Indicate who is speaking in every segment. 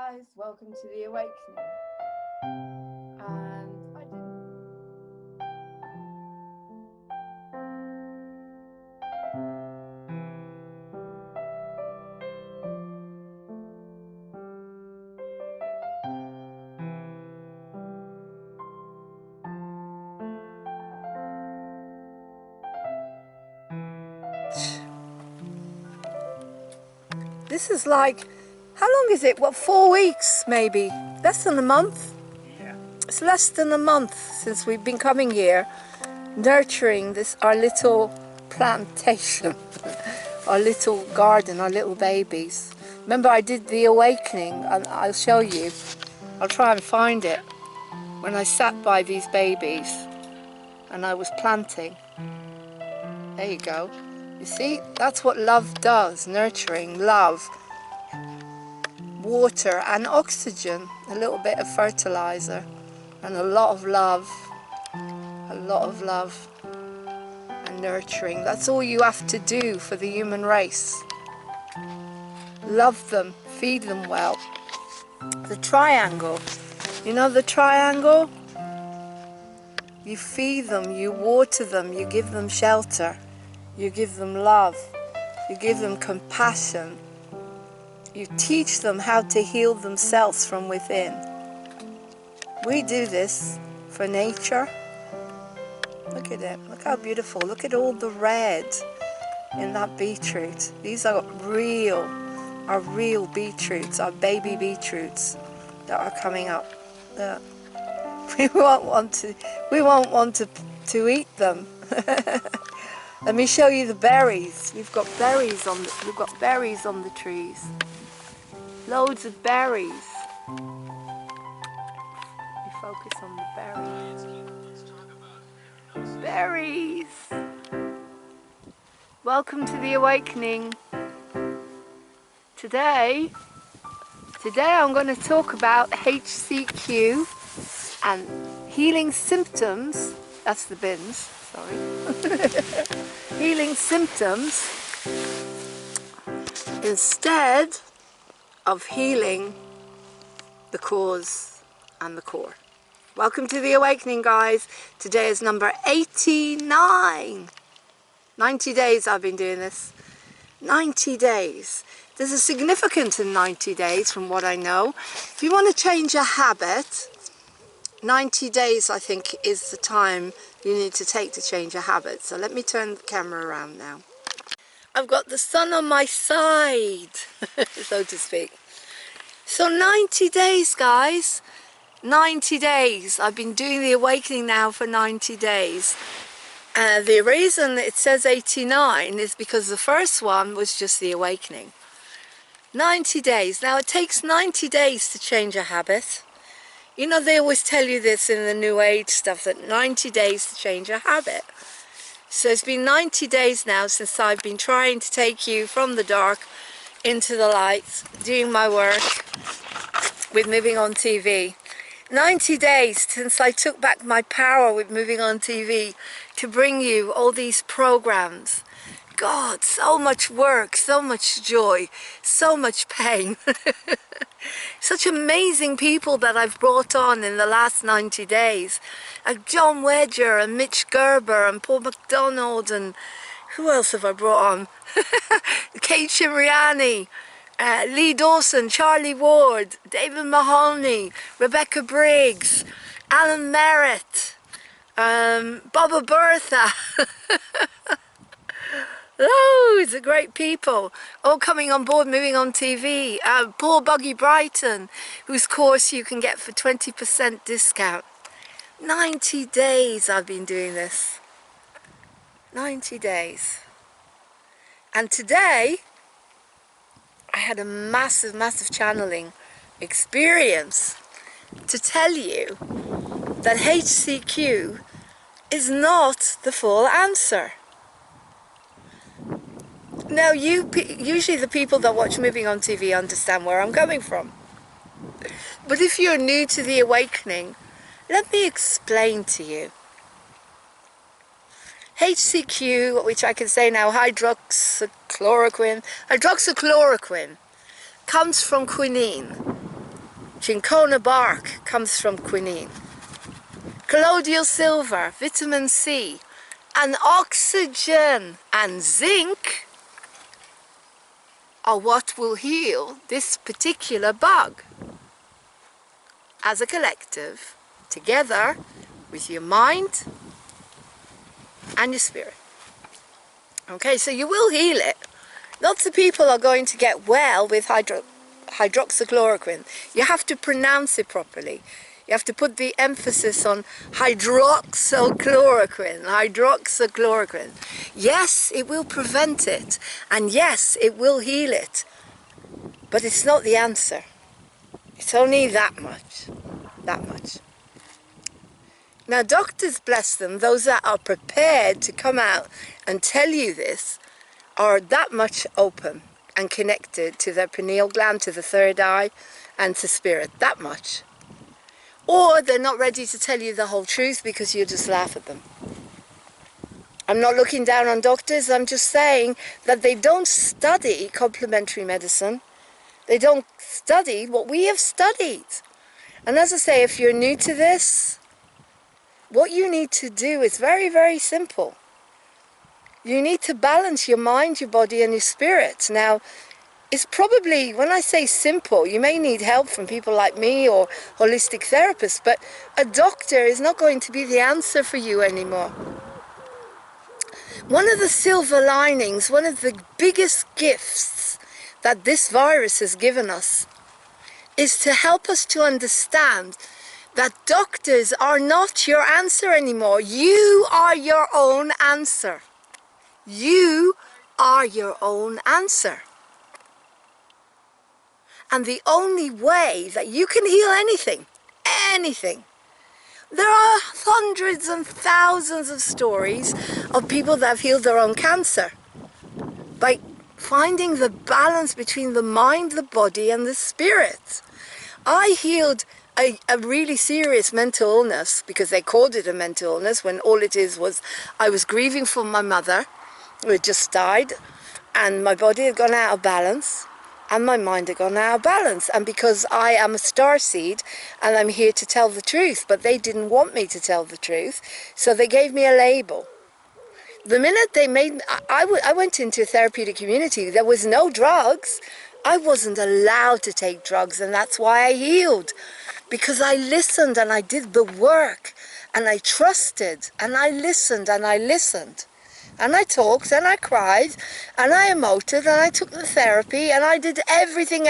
Speaker 1: guys, welcome to the awakening. And I didn't
Speaker 2: This is like, how long is it? What, 4 weeks maybe? Less than a month?
Speaker 3: Yeah.
Speaker 2: It's less than a month since we've been coming here, nurturing our little plantation, our little garden, our little babies. Remember I did the awakening, and I'll show you. I'll try and find it. When I sat by these babies and I was planting. There you go. You see, that's what love does, nurturing, love, water and oxygen, a little bit of fertilizer, and a lot of love and nurturing. That's all you have to do for the human race. Love them, feed them well. The triangle, you know the triangle? You feed them, you water them, you give them shelter. You give them love, you give them compassion, you teach them how to heal themselves from within. We do this for nature. Look at it, look how beautiful, look at all the red in that beetroot. These are real beetroots, our baby beetroots that are coming up. We won't want to eat them. Let me show you the berries. We've got berries on the trees. Loads of berries. We focus on the berries. Berries. Welcome to the awakening. Today I'm going to talk about HCQ and healing symptoms. That's the bins, sorry. Healing symptoms instead of healing the cause and the core. Welcome to the awakening, guys. Today is number 89. 90 days I've been doing this. 90 days. There's a significance in 90 days from what I know. If you want to change a habit, 90 days I think is the time you need to take to change a habit. So let me turn the camera around now. I've got the sun on my side, so to speak. So 90 days, guys. 90 days. I've been doing the awakening now for 90 days. The reason it says 89 is because the first one was just the awakening. 90 days. Now it takes 90 days to change a habit. You know, they always tell you this in the New Age stuff, that 90 days to change a habit. So it's been 90 days now since I've been trying to take you from the dark into the light, doing my work with Moving On TV. 90 days since I took back my power with Moving On TV to bring you all these programs. God, so much work, so much joy, so much pain. Such amazing people that I've brought on in the last 90 days. Like John Wedger and Mitch Gerber and Paul McDonald, and who else have I brought on? Kate Shimriani, Lee Dawson, Charlie Ward, David Mahoney, Rebecca Briggs, Alan Merritt, Baba Bertha. Loads of great people all coming on board Moving On TV. Paul Buggy Brighton, whose course you can get for 20% discount. 90 days I've been doing this. 90 days. And today I had a massive channeling experience to tell you that HCQ is not the full answer. Now, usually the people that watch Moving On TV understand where I'm coming from. But if you're new to the awakening, let me explain to you. HCQ, which I can say now, hydroxychloroquine, comes from quinine. Cinchona bark comes from quinine. Colloidal silver, vitamin C, and oxygen and zinc are what will heal this particular bug. As a collective, together with your mind and your spirit. Okay, so you will heal it. Lots of people are going to get well with hydroxychloroquine. You have to pronounce it properly. You have to put the emphasis on hydroxychloroquine, hydroxychloroquine. Yes, it will prevent it, and yes, it will heal it, but it's not the answer. It's only that much, that much. Now, doctors, bless them, those that are prepared to come out and tell you this, are that much open and connected to their pineal gland, to the third eye, and to spirit, that much. Or they're not ready to tell you the whole truth because you just laugh at them. I'm not looking down on doctors, I'm just saying that they don't study complementary medicine. They don't study what we have studied. And as I say, if you're new to this, what you need to do is very, very simple. You need to balance your mind, your body, and your spirit. Now, it's probably, when I say simple, you may need help from people like me or holistic therapists, but a doctor is not going to be the answer for you anymore. One of the silver linings, one of the biggest gifts that this virus has given us is to help us to understand that doctors are not your answer anymore. You are your own answer. You are your own answer. And the only way that you can heal anything, there are hundreds and thousands of stories of people that have healed their own cancer by finding the balance between the mind, the body, and the spirit. I healed a really serious mental illness, because they called it a mental illness, when all it is was I was grieving for my mother, who had just died, and my body had gone out of balance. And my mind had gone out of balance. And because I am a starseed and I'm here to tell the truth, but they didn't want me to tell the truth, so they gave me a label. The minute they made, I went into a therapeutic community, there was no drugs. I wasn't allowed to take drugs, and that's why I healed. Because I listened and I did the work, and I trusted, and I listened and I listened. And I talked, and I cried, and I emoted, and I took the therapy, and I did everything.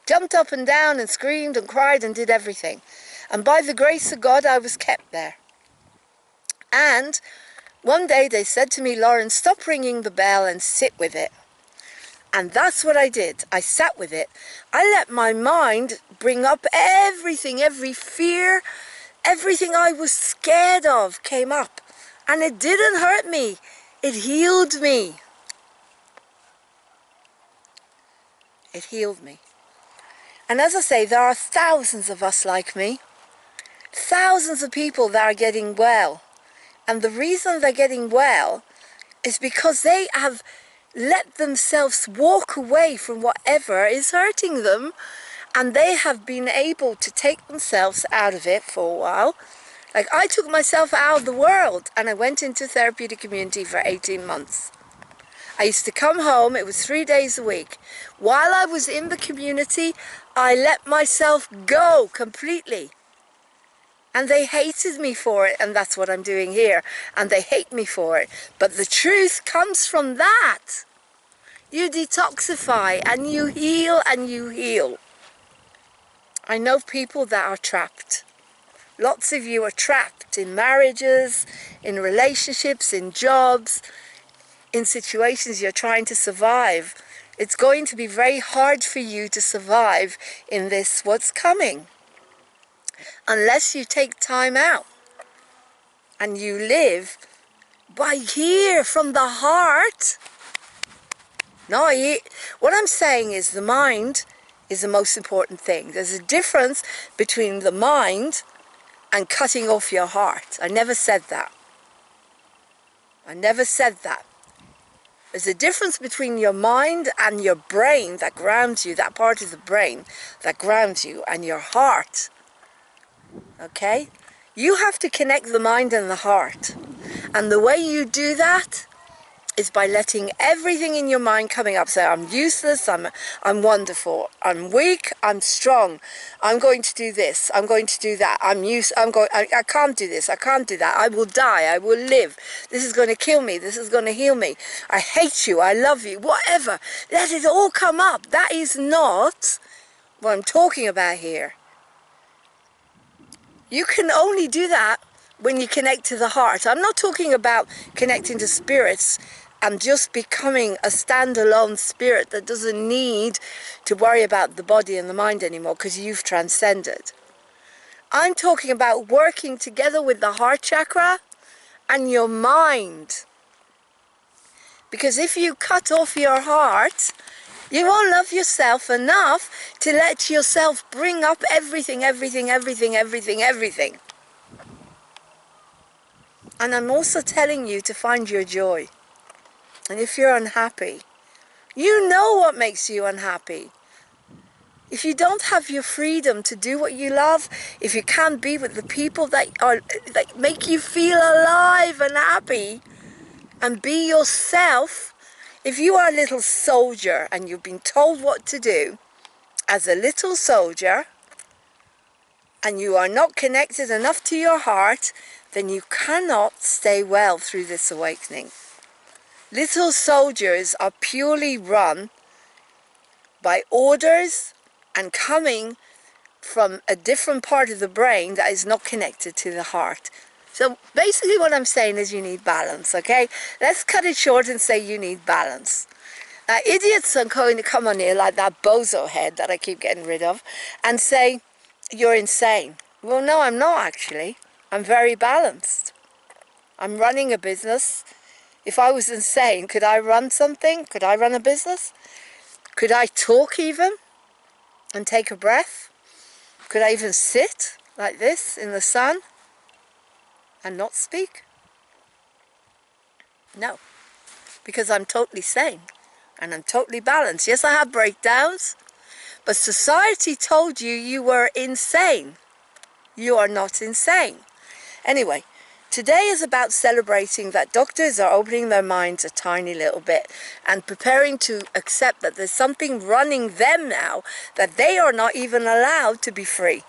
Speaker 2: Jumped up and down and screamed and cried and did everything. And by the grace of God, I was kept there. And one day they said to me, Lauren, stop ringing the bell and sit with it. And that's what I did. I sat with it. I let my mind bring up everything, every fear, everything I was scared of came up. And it didn't hurt me. It healed me. It healed me. And as I say, there are thousands of us like me. Thousands of people that are getting well. And the reason they're getting well is because they have let themselves walk away from whatever is hurting them. And they have been able to take themselves out of it for a while. Like, I took myself out of the world and I went into therapeutic community for 18 months. I used to come home, it was 3 days a week. While I was in the community, I let myself go completely. And they hated me for it, and that's what I'm doing here. And they hate me for it. But the truth comes from that. You detoxify and you heal and you heal. I know people that are trapped. Lots of you are trapped in marriages, in relationships, in jobs, in situations you're trying to survive. It's going to be very hard for you to survive in this what's coming. Unless you take time out and you live by here from the heart. No, what I'm saying is the mind is the most important thing. There's a difference between the mind and cutting off your heart. I never said that. I never said that. There's a difference between your mind and your brain that grounds you, that part of the brain that grounds you, and your heart. Okay? You have to connect the mind and the heart. And the way you do that is by letting everything in your mind coming up. Say, I'm useless, I'm wonderful, I'm weak, I'm strong, I'm going to do this, I'm going to do that, I can't do this, I can't do that, I will die, I will live, this is going to kill me, this is going to heal me, I hate you, I love you, whatever. Let it all come up. That is not what I'm talking about here. You can only do that when you connect to the heart. I'm not talking about connecting to spirits and just becoming a standalone spirit that doesn't need to worry about the body and the mind anymore because you've transcended. I'm talking about working together with the heart chakra and your mind. Because if you cut off your heart, you won't love yourself enough to let yourself bring up everything. And I'm also telling you to find your joy. And if you're unhappy, you know what makes you unhappy. If you don't have your freedom to do what you love, if you can't be with the people that make you feel alive and happy, and be yourself, if you are a little soldier and you've been told what to do as a little soldier, and you are not connected enough to your heart, then you cannot stay well through this awakening. Little soldiers are purely run by orders and coming from a different part of the brain that is not connected to the heart. So basically what I'm saying is you need balance, okay? Let's cut it short and say you need balance. Idiots are going to come on here like that bozo head that I keep getting rid of and say, you're insane. Well, no, I'm not actually. I'm very balanced. I'm running a business. If I was insane, could I run something? Could I run a business? Could I talk even and take a breath? Could I even sit like this in the sun and not speak? No, because I'm totally sane and I'm totally balanced. Yes, I have breakdowns, but society told you you were insane. You are not insane. Anyway, today is about celebrating that doctors are opening their minds a tiny little bit and preparing to accept that there's something running them now, that they are not even allowed to be free.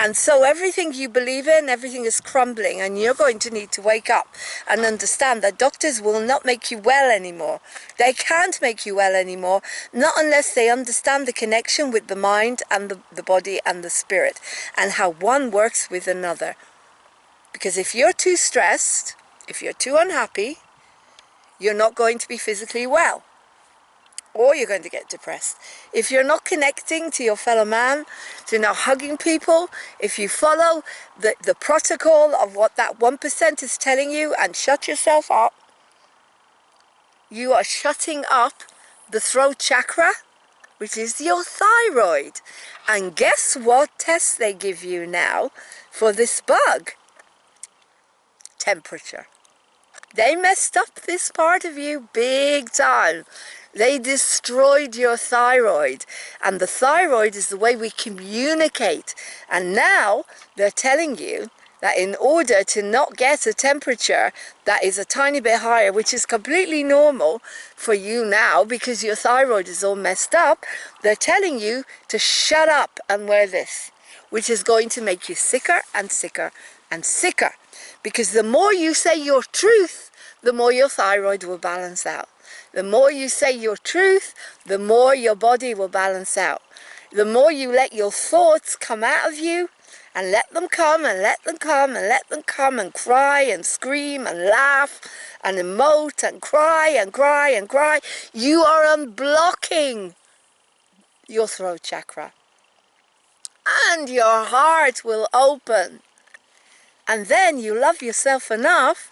Speaker 2: And so everything you believe in, everything is crumbling, and you're going to need to wake up and understand that doctors will not make you well anymore. They can't make you well anymore, not unless they understand the connection with the mind and the body and the spirit, and how one works with another. Because if you're too stressed, if you're too unhappy, you're not going to be physically well. Or you're going to get depressed. If you're not connecting to your fellow man, if you're not hugging people, if you follow the protocol of what that 1% is telling you and shut yourself up, you are shutting up the throat chakra, which is your thyroid. And guess what test they give you now for this bug? Temperature. They messed up this part of you big time. They destroyed your thyroid, and the thyroid is the way we communicate. And now they're telling you that in order to not get a temperature that is a tiny bit higher, which is completely normal for you now because your thyroid is all messed up, they're telling you to shut up and wear this, which is going to make you sicker and sicker and sicker. Because the more you say your truth, the more your thyroid will balance out. The more you say your truth, the more your body will balance out. The more you let your thoughts come out of you, and let them come, and let them come, and let them come, and cry, and scream, and laugh, and emote, and cry, and cry, and cry, you are unblocking your throat chakra. And your heart will open. And then you love yourself enough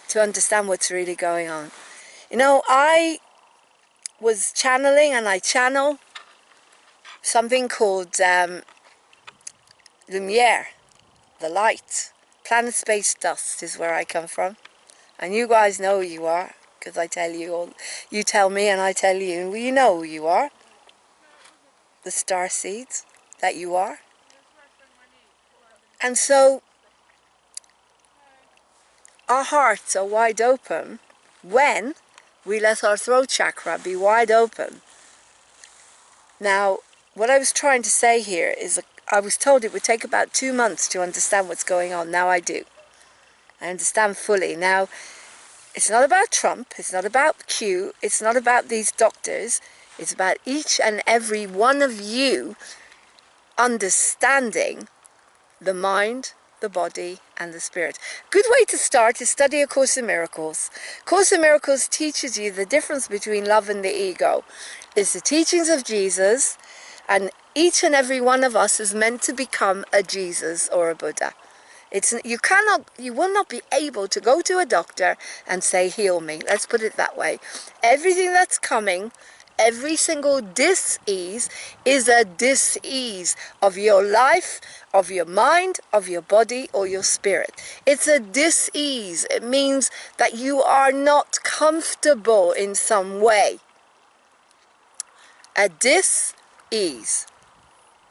Speaker 2: to understand what's really going on. You know, I was channeling, and I channel something called Lumiere, the light. Planet space dust is where I come from. And you guys know who you are, because I tell you, or you tell me and I tell you. Well, you know who you are. The star seeds that you are. And so our hearts are wide open when we let our throat chakra be wide open. Now, what I was trying to say here is I was told it would take about 2 months to understand what's going on. Now I do. I understand fully. Now, it's not about Trump, it's not about Q, it's not about these doctors, it's about each and every one of you understanding the mind, the body, and the spirit. Good way to start is study A Course in Miracles. Course in Miracles teaches you the difference between love and the ego. It's the teachings of Jesus, and each and every one of us is meant to become a Jesus or a Buddha. You will not be able to go to a doctor and say, heal me. Let's put it that way. Everything that's coming, every single dis-ease is a dis-ease of your life, of your mind, of your body, or your spirit. It's a dis-ease. It means that you are not comfortable in some way. A dis-ease.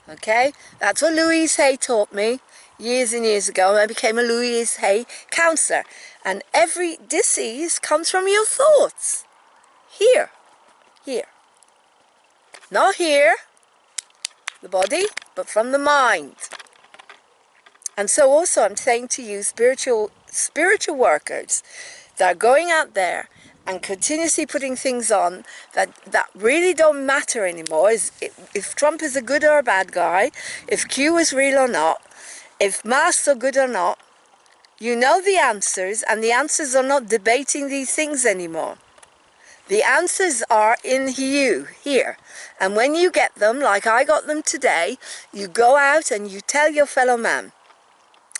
Speaker 2: Okay? That's what Louise Hay taught me years and years ago. I became a Louise Hay counselor. And every dis-ease comes from your thoughts. Here. Here. Not here, the body, but from the mind. And so also I'm saying to you, spiritual workers that are going out there and continuously putting things on that really don't matter anymore, is if Trump is a good or a bad guy, if Q is real or not, if masks are good or not, you know the answers, and the answers are not debating these things anymore. The answers are in you, here. And when you get them, like I got them today, you go out and you tell your fellow man.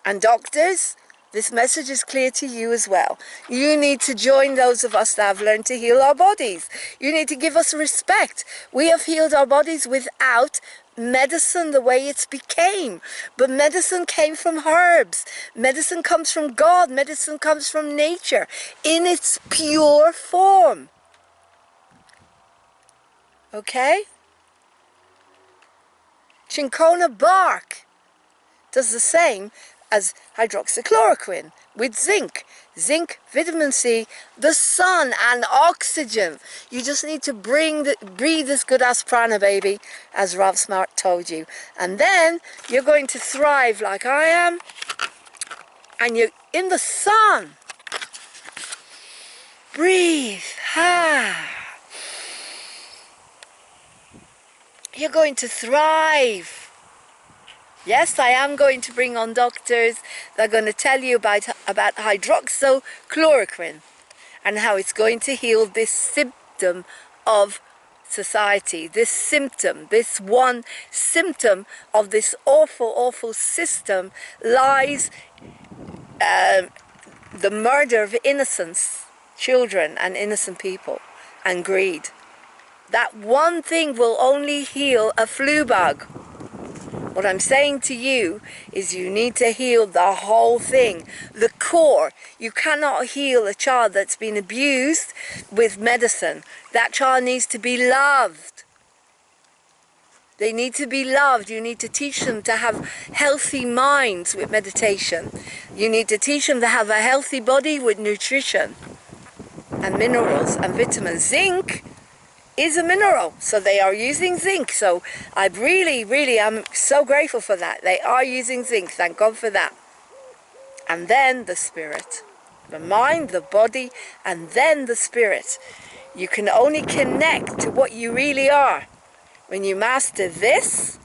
Speaker 2: And doctors, this message is clear to you as well. You need to join those of us that have learned to heal our bodies. You need to give us respect. We have healed our bodies without medicine the way it's became. But medicine came from herbs. Medicine comes from God. Medicine comes from nature in its pure form. Okay? Cinchona bark does the same as hydroxychloroquine with zinc. Zinc, vitamin C, the sun, and oxygen. You just need to breathe this good-ass prana, baby, as Rav Smart told you. And then you're going to thrive like I am, and you're in the sun. Breathe. You're going to thrive. Yes, I am going to bring on doctors that are going to tell you about hydroxychloroquine and how it's going to heal this symptom of society, this symptom, this one symptom of this awful, awful system lies the murder of innocents, children and innocent people, and greed. That one thing will only heal a flu bug. What I'm saying to you is you need to heal the whole thing, the core. You cannot heal a child that's been abused with medicine. That child needs to be loved. They need to be loved. You need to teach them to have healthy minds with meditation. You need to teach them to have a healthy body with nutrition and minerals and vitamins. Zinc is a mineral, so they are using zinc. So I really am so grateful for that. They are using zinc, thank God for that. And then the spirit, the mind, the body, and then the spirit. You can only connect to what you really are when you master this,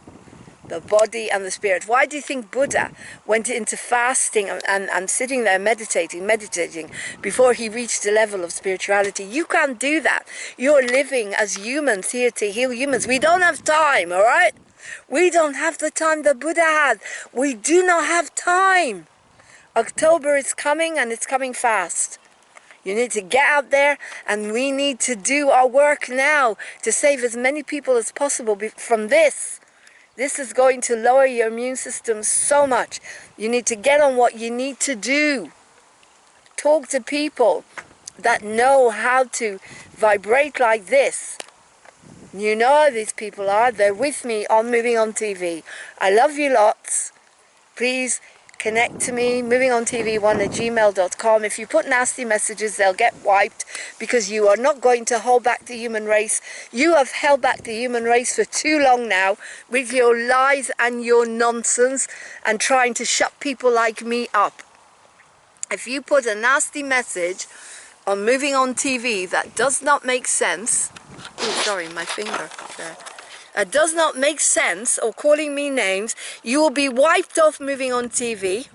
Speaker 2: the body and the spirit. Why do you think Buddha went into fasting and sitting there meditating before he reached the level of spirituality? You can't do that. You're living as humans here to heal humans. We don't have time, all right? We don't have the time that Buddha had. We do not have time. October is coming, and it's coming fast. You need to get out there, and we need to do our work now to save as many people as possible from this. This is going to lower your immune system so much. You need to get on what you need to do. Talk to people. that know how to vibrate like this. You know how these people are. They're with me on Moving On TV. I love you lots. Please connect to me, movingontv1@gmail.com. If you put nasty messages, they'll get wiped, because you are not going to hold back the human race. You have held back the human race for too long now with your lies and your nonsense and trying to shut people like me up. If you put a nasty message on Moving On TV that does not make sense, oh sorry, my finger there, does not make sense, or calling me names, you will be wiped off Moving On TV,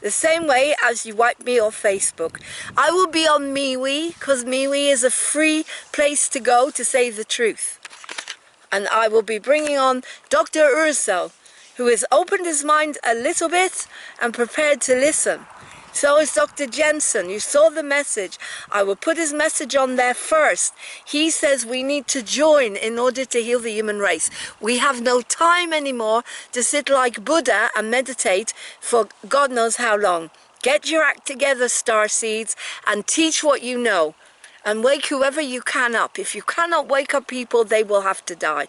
Speaker 2: the same way as you wiped me off Facebook. I will be on MeWe, because MeWe is a free place to go to say the truth. And I will be bringing on Dr. Urso, who has opened his mind a little bit and prepared to listen. So is Dr. Jensen. You saw the message. I will put his message on there first. He says we need to join in order to heal the human race. We have no time anymore to sit like Buddha and meditate for God knows how long. Get your act together, starseeds, and teach what you know. And wake whoever you can up. If you cannot wake up people, they will have to die.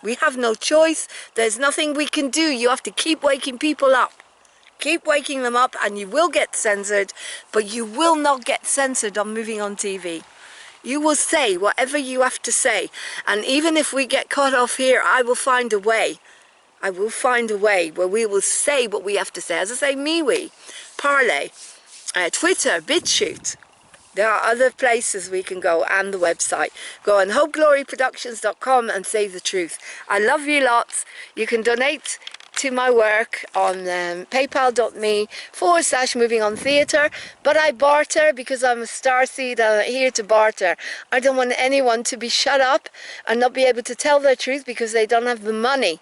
Speaker 2: We have no choice. There's nothing we can do. You have to keep waking people up. Keep waking them up, and you will get censored, but you will not get censored on Moving On TV. You will say whatever you have to say, and even if we get cut off here, I will find a way. I will find a way where we will say what we have to say. As I say, MeWe, Parley, Twitter, BitChute. There are other places we can go, and the website. Go on hopegloryproductions.com and say the truth. I love you lots. You can donate to my work on paypal.me/movingontheatre, but I barter because I'm a starseed and I'm here to barter. I don't want anyone to be shut up and not be able to tell their truth because they don't have the money.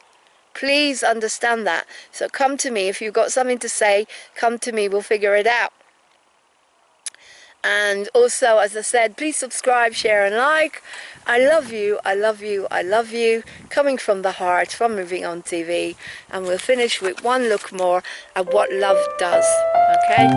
Speaker 2: Please understand that. So come to me. If you've got something to say, come to me. We'll figure it out. And also, as I said, please subscribe, share and like. I love you, I love you, I love you. Coming from the heart, from Moving On TV. And we'll finish with one look more at what love does. Okay?